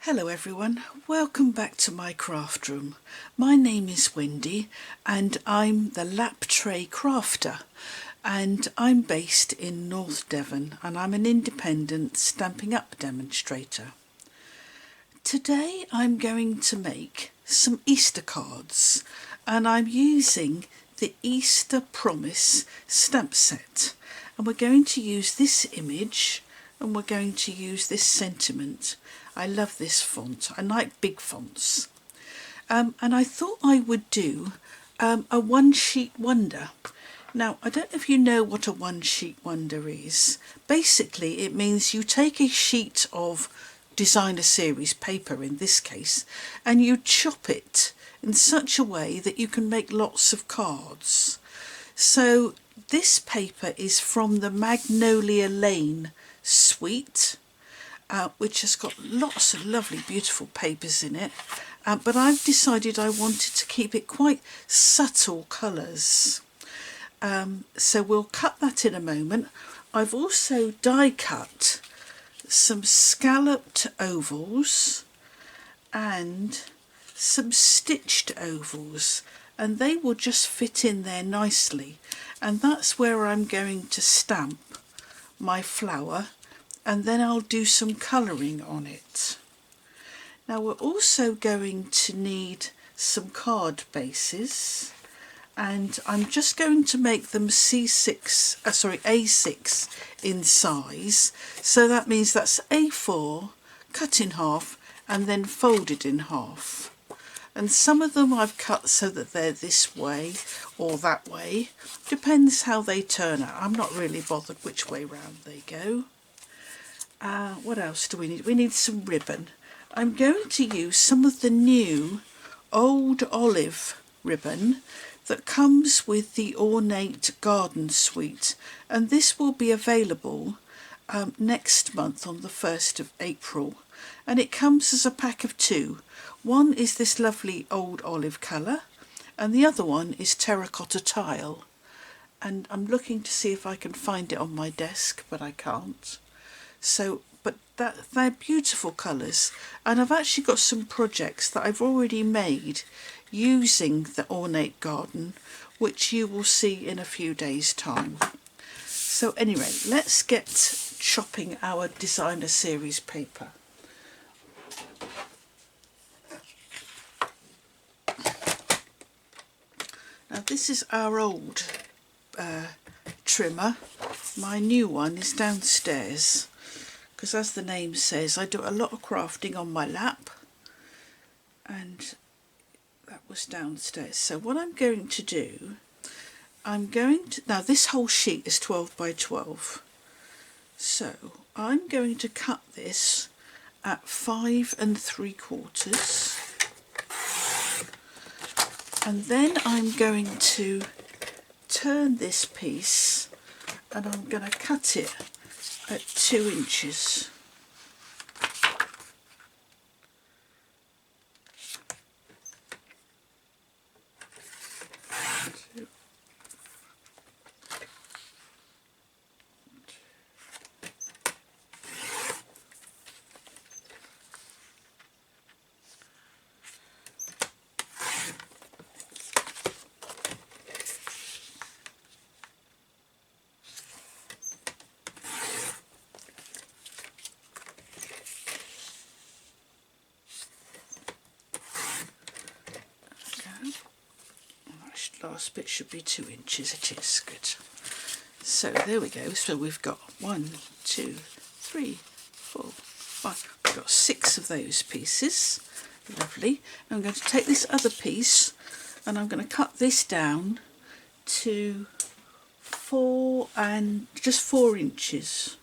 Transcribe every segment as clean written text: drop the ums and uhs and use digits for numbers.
Hello everyone, welcome back to my craft room. My name is Wendy and I'm the Laptray Crafter, and I'm based in North Devon and I'm an independent Stampin' Up demonstrator. Today I'm going to make some Easter cards and I'm using the Easter Promise stamp set, and we're going to use this image and we're going to use this sentiment. I love this font, I like big fonts. And I thought I would do a one sheet wonder. Now, I don't know if you know what a one sheet wonder is. Basically, it means you take a sheet of designer series paper, in this case, and you chop it in such a way that you can make lots of cards. So this paper is from the Magnolia Lane suite, which has got lots of lovely beautiful papers in it, but I've decided I wanted to keep it quite subtle colours. So we'll cut that in a moment. I've also die cut some scalloped ovals and some stitched ovals, and they will just fit in there nicely, and that's where I'm going to stamp my flower, and then I'll do some colouring on it. Now we're also going to need some card bases, and I'm just going to make them A6 in size, so that means that's A4 cut in half and then folded in half. And some of them I've cut so that they're this way or that way, depends how they turn out. I'm not really bothered which way round they go. What else do we need? We need some ribbon. I'm going to use some of the new old olive ribbon that comes with the Ornate Garden Suite, and this will be available next month on the 1st of April, and it comes as a pack of two. One is this lovely old olive colour and the other one is terracotta tile, and I'm looking to see if I can find it on my desk, but I can't. So, but they're beautiful colours, and I've actually got some projects that I've already made using the Ornate Garden, which you will see in a few days' time. So anyway, let's get chopping our designer series paper. Now this is our old trimmer. My new one is downstairs, because as the name says, I do a lot of crafting on my lap, and that was downstairs. So what I'm going to do, now this whole sheet is 12 by 12, so I'm going to cut this at 5 3/4, and then I'm going to turn this piece and I'm going to cut it at 2 inches. Last bit should be 2 inches. It is good. So there we go. So we've got 1, 2, 3, 4, 5. We've got 6 of those pieces. Lovely. I'm going to take this other piece and I'm going to cut this down to 4 inches.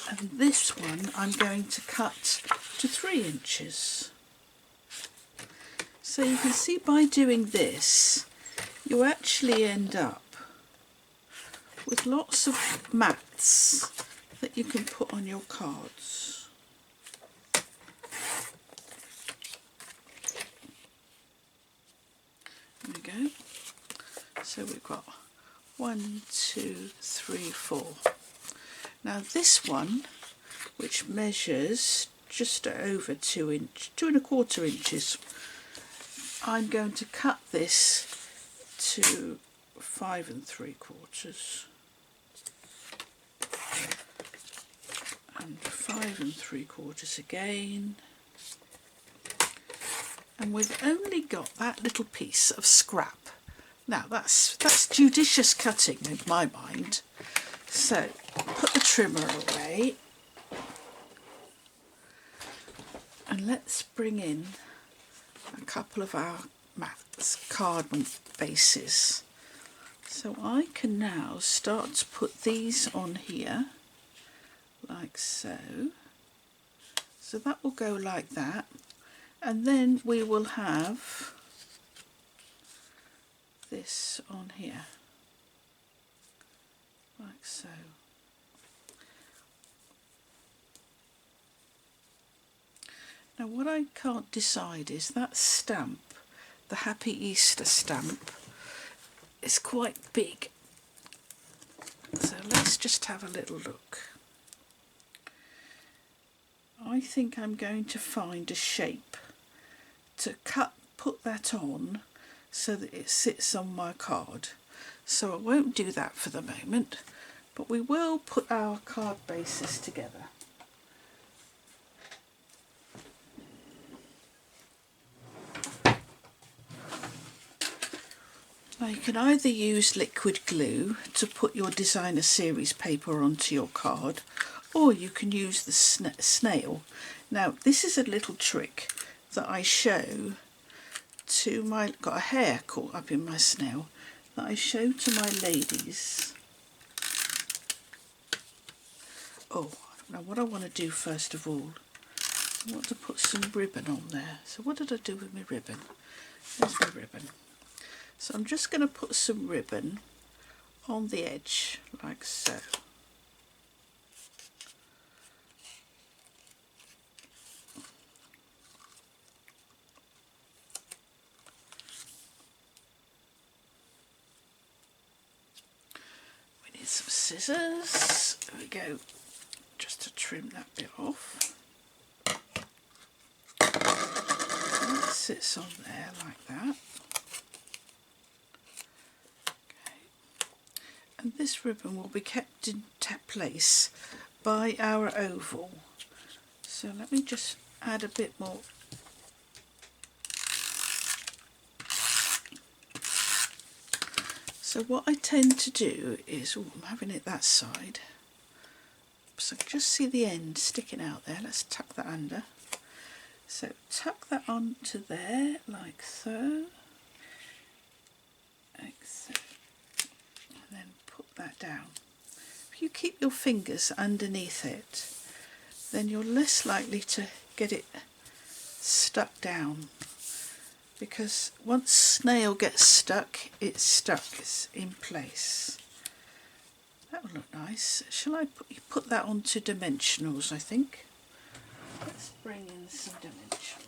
And this one I'm going to cut to 3 inches. So you can see by doing this, you actually end up with lots of mats that you can put on your cards. There we go. So we've got 1, 2, 3, 4. Now this one, which measures just over 2.25 inches, I'm going to cut this to 5 3/4 and 5 3/4 again, and we've only got that little piece of scrap. Now that's judicious cutting in my mind. So put the trimmer away and let's bring in a couple of our card bases. So I can now start to put these on here like so. So that will go like that, and then we will have this on here like so. Now what I can't decide is that stamp, the Happy Easter stamp, is quite big. So let's just have a little look. I think I'm going to find a shape to put that on so that it sits on my card. So I won't do that for the moment, but we will put our card bases together. Now you can either use liquid glue to put your designer series paper onto your card, or you can use the snail. Now this is a little trick that I show to my, got a hair caught up in my snail, that I show to my ladies. Oh, now what I want to do first of all, I want to put some ribbon on there. So what did I do with my ribbon? There's my ribbon. So I'm just going to put some ribbon on the edge like so. We need some scissors. There we go, just to trim that bit off. And that sits on there like that. And this ribbon will be kept in place by our oval. So let me just add a bit more. So what I tend to do is, oh, I'm having it that side, so I can just see the end sticking out there. Let's tuck that under. So tuck that onto there like so. Like so. And then put that down. If you keep your fingers underneath it, then you're less likely to get it stuck down, because once snail gets stuck, it's stuck, it's in place. That will look nice. Shall I put that onto dimensionals, I think? Let's bring in some dimensionals.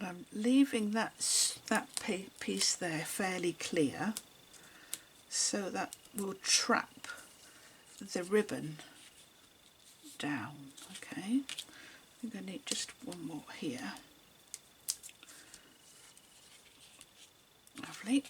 I'm leaving that piece there fairly clear, so that will trap the ribbon down. Okay, I think I need just one more here. Lovely.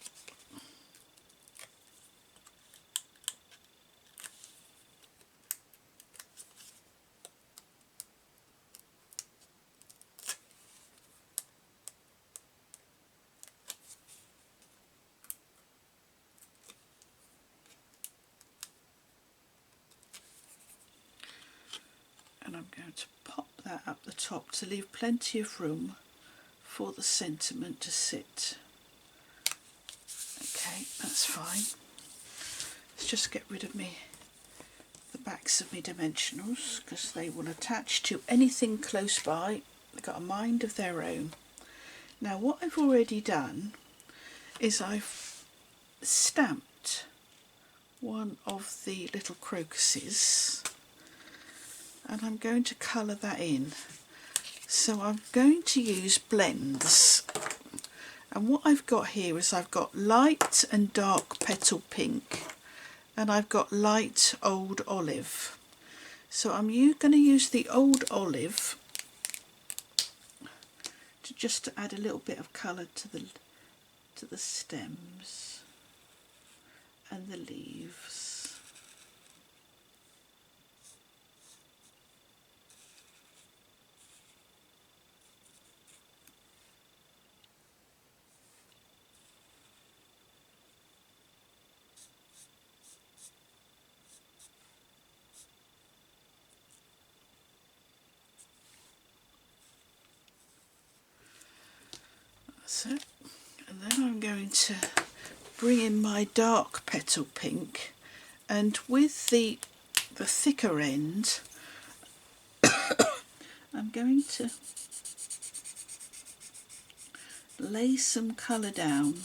And I'm going to pop that up the top to leave plenty of room for the sentiment to sit. Okay, that's fine. Let's just get rid of the backs of my dimensionals, because they will attach to anything close by. They've got a mind of their own. Now what I've already done is I've stamped one of the little crocuses, and I'm going to colour that in. So I'm going to use blends, and what I've got here is I've got light and dark petal pink, and I've got light old olive. So I'm going to use the old olive just to add a little bit of colour to the stems and the leaves. That's it. And then I'm going to bring in my dark petal pink, and with the thicker end I'm going to lay some colour down,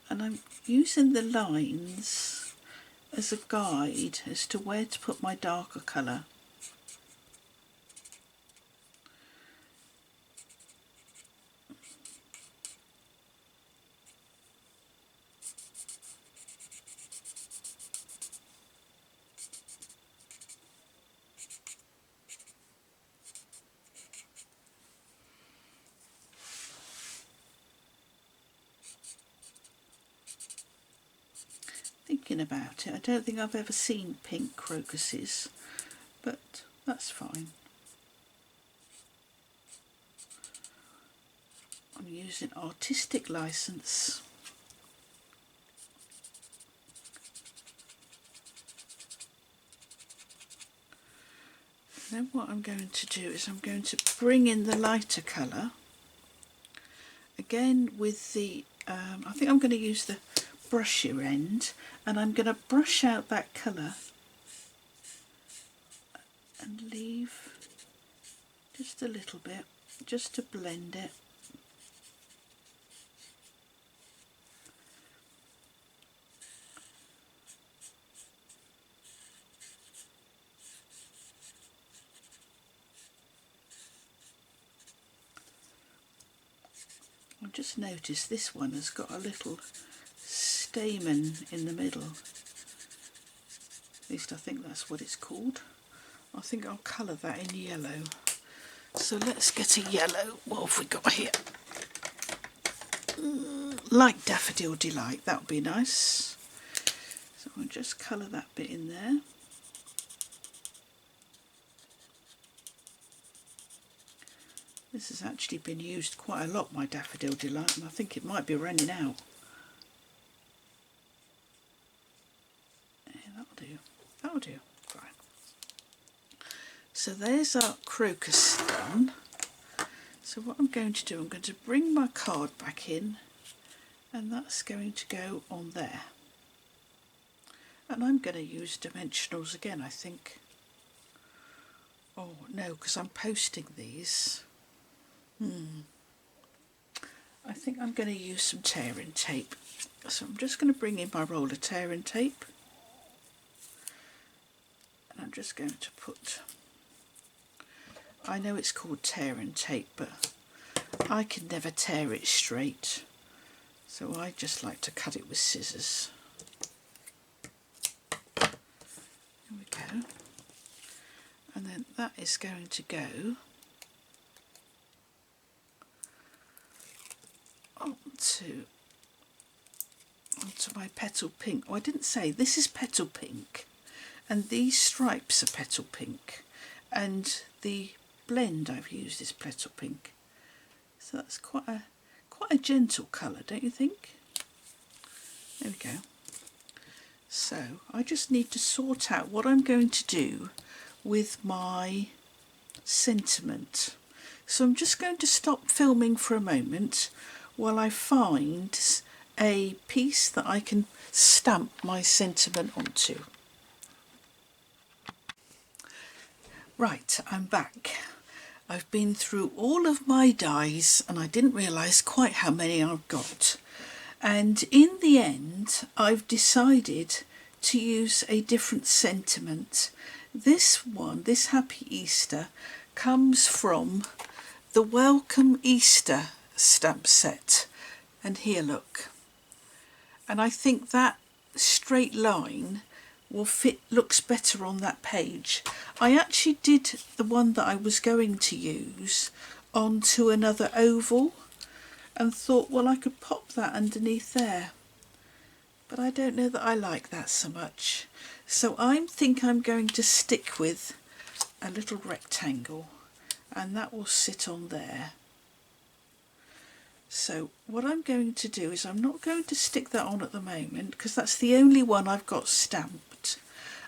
and I'm using the lines as a guide as to where to put my darker colour. Thinking about it, I don't think I've ever seen pink crocuses, but that's fine. I'm using artistic license. And then what I'm going to do is I'm going to bring in the lighter colour again with the I think I'm going to use the brushier end, and I'm going to brush out that colour and leave just a little bit just to blend it. I've just noticed this one has got a little stamen in the middle. At least I think that's what it's called. I think I'll colour that in yellow. So let's get a yellow. What have we got here? Like Daffodil Delight, that would be nice. So I'll just colour that bit in there. This has actually been used quite a lot, my Daffodil Delight, and I think it might be running out. Yeah, that'll do. That'll do. Fine. So there's our crocus done. So what I'm going to do, I'm going to bring my card back in, and that's going to go on there. And I'm going to use dimensionals again, I think. Oh no, because I'm posting these. I think I'm going to use some tearing tape. So I'm just going to bring in my roll of tearing tape, and I'm just going to put, I know it's called tearing tape, but I can never tear it straight, so I just like to cut it with scissors. There we go. And then that is going to go onto my petal pink. Oh, I didn't say, this is petal pink, and these stripes are petal pink, and the blend I've used is petal pink. So that's quite a gentle colour, don't you think? There we go. So I just need to sort out what I'm going to do with my sentiment. So I'm just going to stop filming for a moment while I find a piece that I can stamp my sentiment onto. Right, I'm back. I've been through all of my dies and I didn't realise quite how many I've got. And in the end, I've decided to use a different sentiment. This one, this Happy Easter, comes from the Welcome Easter stamp set. And here, look. And I think that straight line will fit, looks better on that page. I actually did the one that I was going to use onto another oval and thought, well, I could pop that underneath there. But I don't know that I like that so much. So I think I'm going to stick with a little rectangle, and that will sit on there. So what I'm going to do is I'm not going to stick that on at the moment because that's the only one I've got stamped.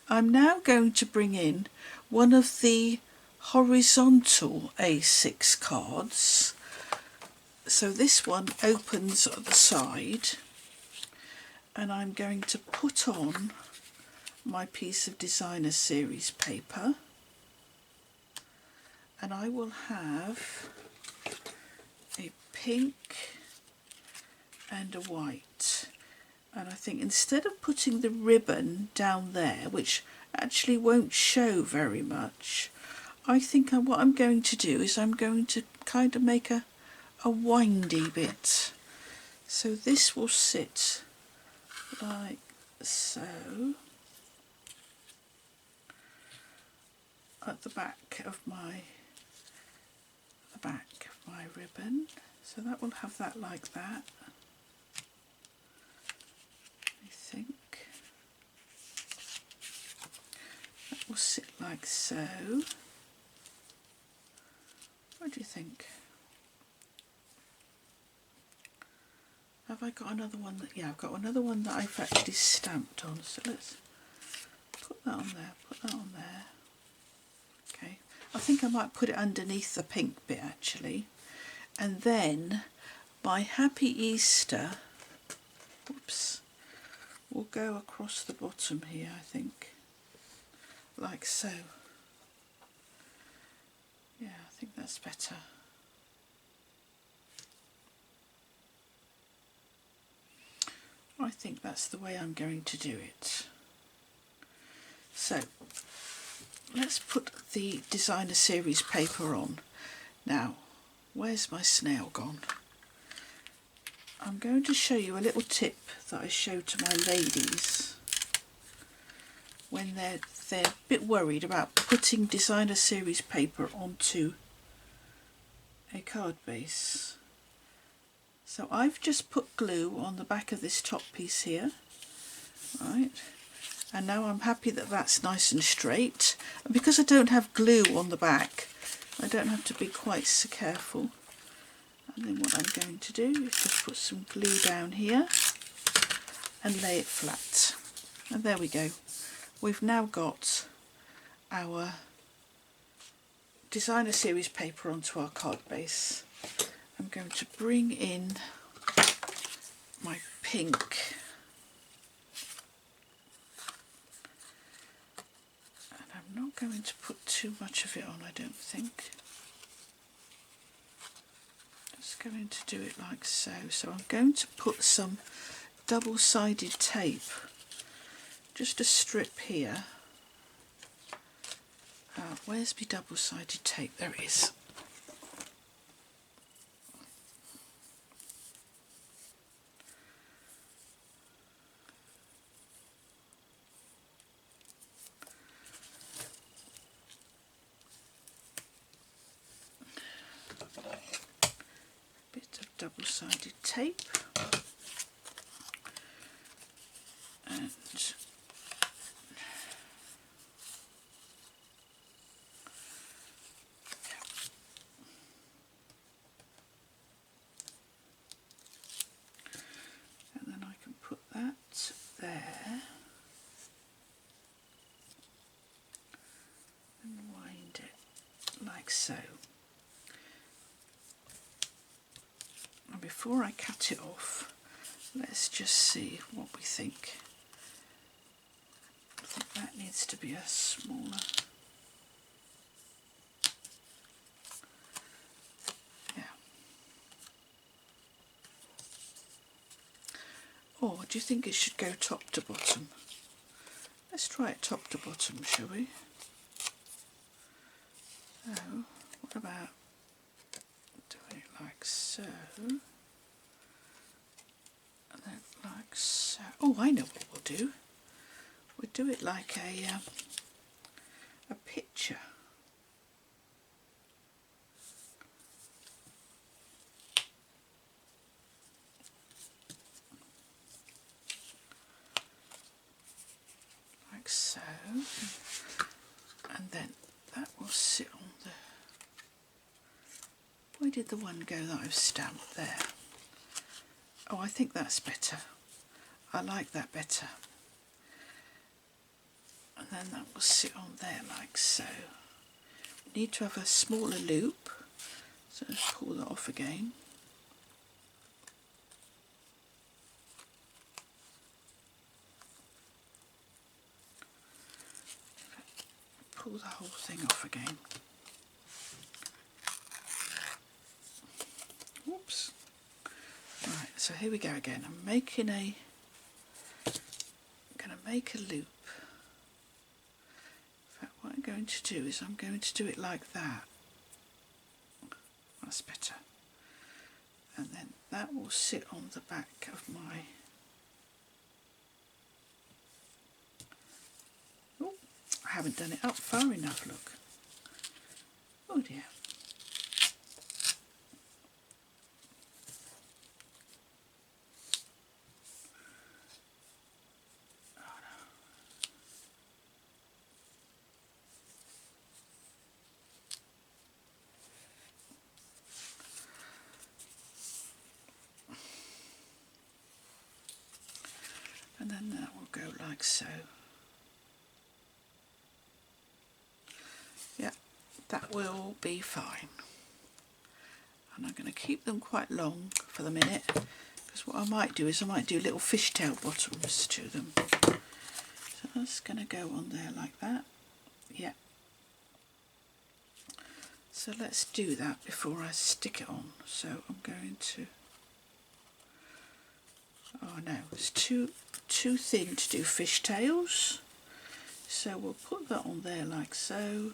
I'm now going to bring in one of the horizontal A6 cards. So this one opens at the side, and I'm going to put on my piece of designer series paper, and I will have a pink and a white. And I think instead of putting the ribbon down there, which actually won't show very much, I think what I'm going to do is I'm going to kind of make a windy bit. So this will sit like so at the back of my ribbon. So that will have that like that, I think. That will sit like so. What do you think? Have I got another one that, yeah, I've got another one that I've actually stamped on, so let's put that on there, put that on there. Okay, I think I might put it underneath the pink bit actually. And then my Happy Easter, whoops, will go across the bottom here, I think, like so. Yeah, I think that's better. I think that's the way I'm going to do it. So let's put the designer series paper on. Now, where's my snail gone? I'm going to show you a little tip that I show to my ladies when they're a bit worried about putting designer series paper onto a card base. So I've just put glue on the back of this top piece here, right? And now I'm happy that that's nice and straight. And because I don't have glue on the back, I don't have to be quite so careful. And then what I'm going to do is just put some glue down here and lay it flat. And there we go. We've now got our designer series paper onto our card base. I'm going to bring in my pink, and I'm not going to put too much of it on, I don't think. Just going to do it like so. So I'm going to put some double-sided tape, just a strip here. Where's my double-sided tape? There it is. Bit of double-sided tape, and then I can put that there and wind it like so. And before I cut it off, let's just see what we think. I think that needs to be a smaller. Yeah. do you think it should go top to bottom? Let's try it top to bottom, shall we? So, what about doing it like so, and then like so. Oh, I know what we'll do. We'll do it like a picture. Like so, and then that will sit on the... Where did the one go that I've stamped there? Oh, I think that's better. I like that better. And then that will sit on there like so. We need to have a smaller loop, so let's pull that off again. Pull the whole thing off again. Whoops. Right, so here we go again. I'm going to make a loop. In fact, what I'm going to do is I'm going to do it like that. That's better. And then that will sit on the back of my... Oh, I haven't done it up far enough, look. Oh dear. And then that will go like so. Yeah, that will be fine. And I'm going to keep them quite long for the minute, because what I might do is I might do little fishtail bottoms to them. So that's going to go on there like that. Yeah. So let's do that before I stick it on. So I'm going to... Oh no, it's too thin to do fishtails. So we'll put that on there like so. And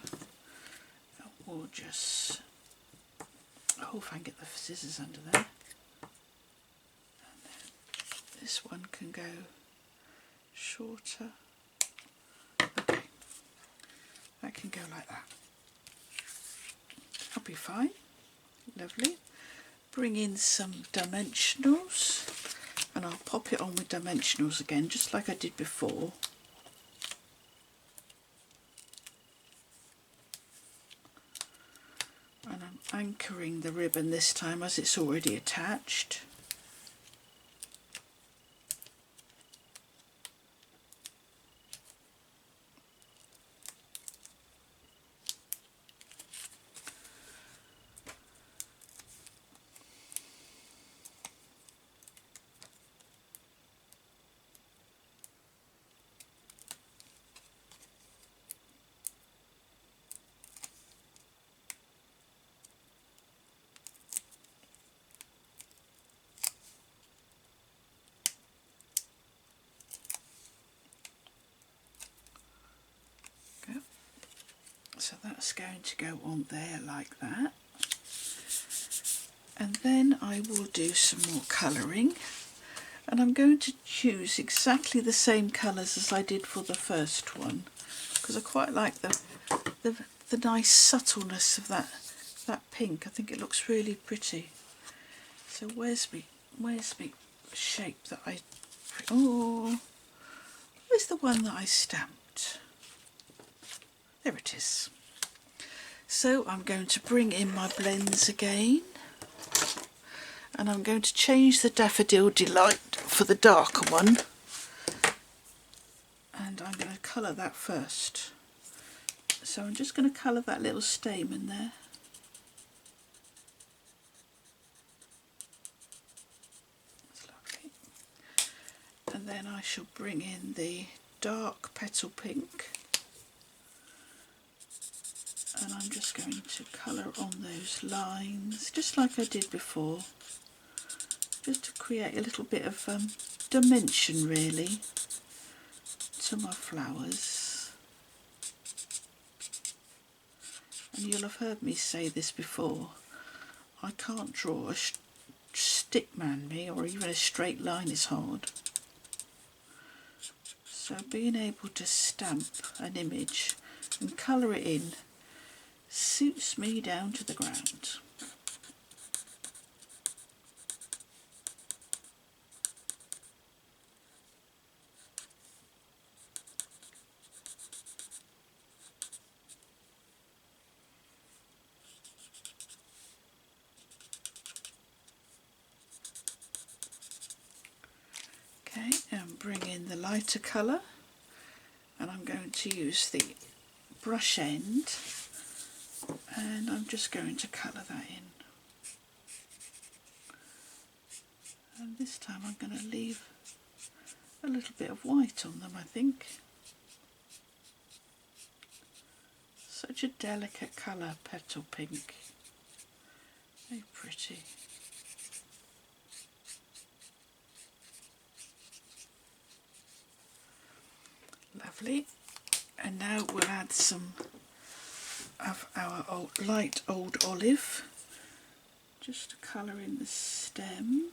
we'll just... Oh, if I can get the scissors under there. And then this one can go shorter. Okay, that can go like that. That'll be fine. Lovely. Bring in some dimensionals, and I'll pop it on with dimensionals again, just like I did before. And I'm anchoring the ribbon this time as it's already attached. So that's going to go on there like that. And then I will do some more colouring. And I'm going to choose exactly the same colours as I did for the first one, because I quite like the nice subtleness of that pink. I think it looks really pretty. So where's me shape that I... Oh, where's the one that I stamped? There it is. So I'm going to bring in my blends again, and I'm going to change the Daffodil Delight for the darker one, and I'm going to colour that first. So I'm just going to colour that little stamen there. That's lovely. And then I shall bring in the dark petal pink. And I'm just going to colour on those lines, just like I did before, just to create a little bit of dimension really to my flowers. And you'll have heard me say this before, I can't draw a stick man me, or even a straight line is hard. So being able to stamp an image and colour it in suits me down to the ground. Okay, and bring in the lighter colour, and I'm going to use the brush end, and I'm just going to colour that in. And this time I'm going to leave a little bit of white on them, I think. Such a delicate colour, petal pink. Very pretty. Lovely. And now we'll add some of our light old olive, just to colour in the stem.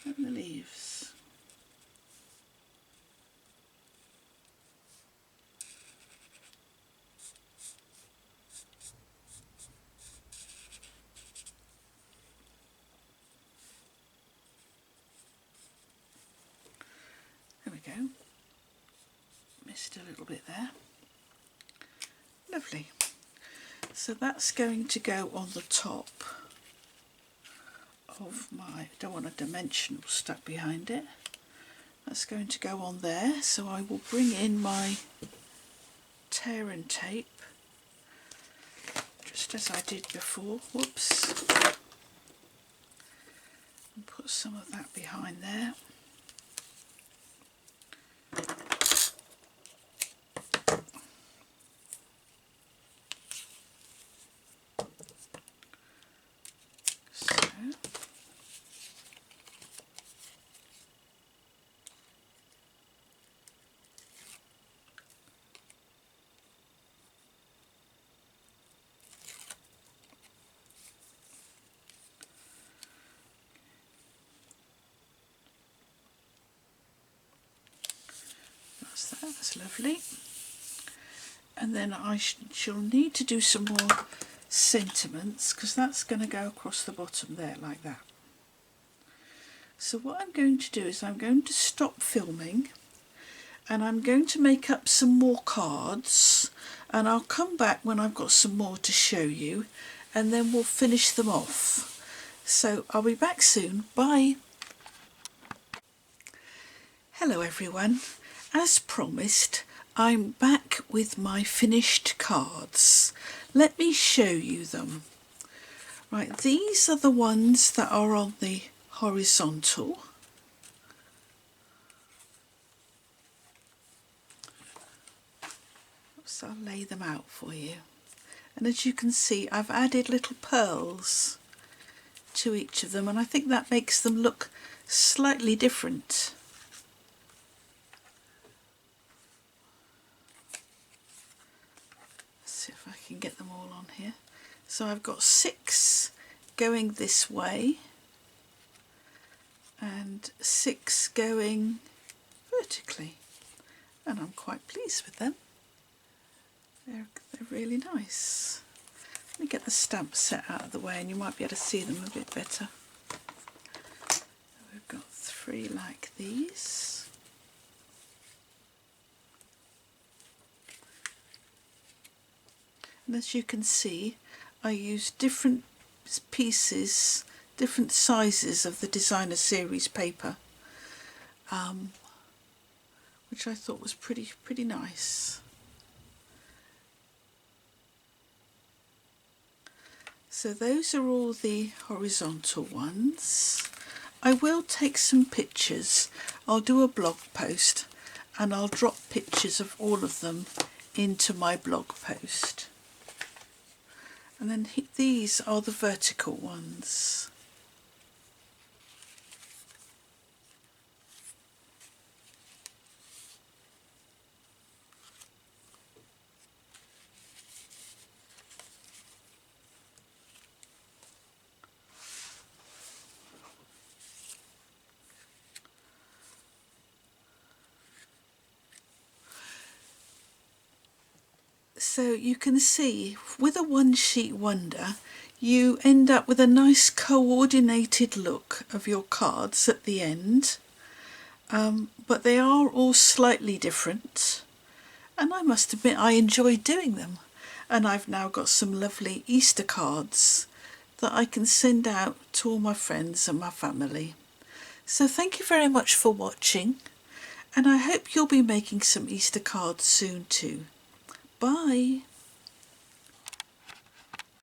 And the leaves. There we go. Missed a little bit there. Lovely. So that's going to go on the top of my, I don't want a dimensional stuck behind it. That's going to go on there, so I will bring in my tear and tape, just as I did before, whoops, and put some of that behind there. That's lovely. And then I shall need to do some more sentiments, because that's going to go across the bottom there like that. So what I'm going to do is I'm going to stop filming, and I'm going to make up some more cards, and I'll come back when I've got some more to show you, and then we'll finish them off. So I'll be back soon. Bye. Hello everyone. As promised, I'm back with my finished cards. Let me show you them. Right, these are the ones that are on the horizontal. So I'll lay them out for you. And as you can see, I've added little pearls to each of them, and I think that makes them look slightly different. If I can get them all on here. So I've got 6 going this way and 6 going vertically, and I'm quite pleased with them. They're really nice. Let me get the stamp set out of the way and you might be able to see them a bit better. We've got 3 like these. And as you can see, I use different pieces, different sizes of the designer series paper, which I thought was pretty nice. So those are all the horizontal ones. I will take some pictures. I'll do a blog post and I'll drop pictures of all of them into my blog post. And then these are the vertical ones. So you can see with a one sheet wonder you end up with a nice coordinated look of your cards at the end, but they are all slightly different, and I must admit I enjoy doing them. And I've now got some lovely Easter cards that I can send out to all my friends and my family. So thank you very much for watching, and I hope you'll be making some Easter cards soon too. Bye!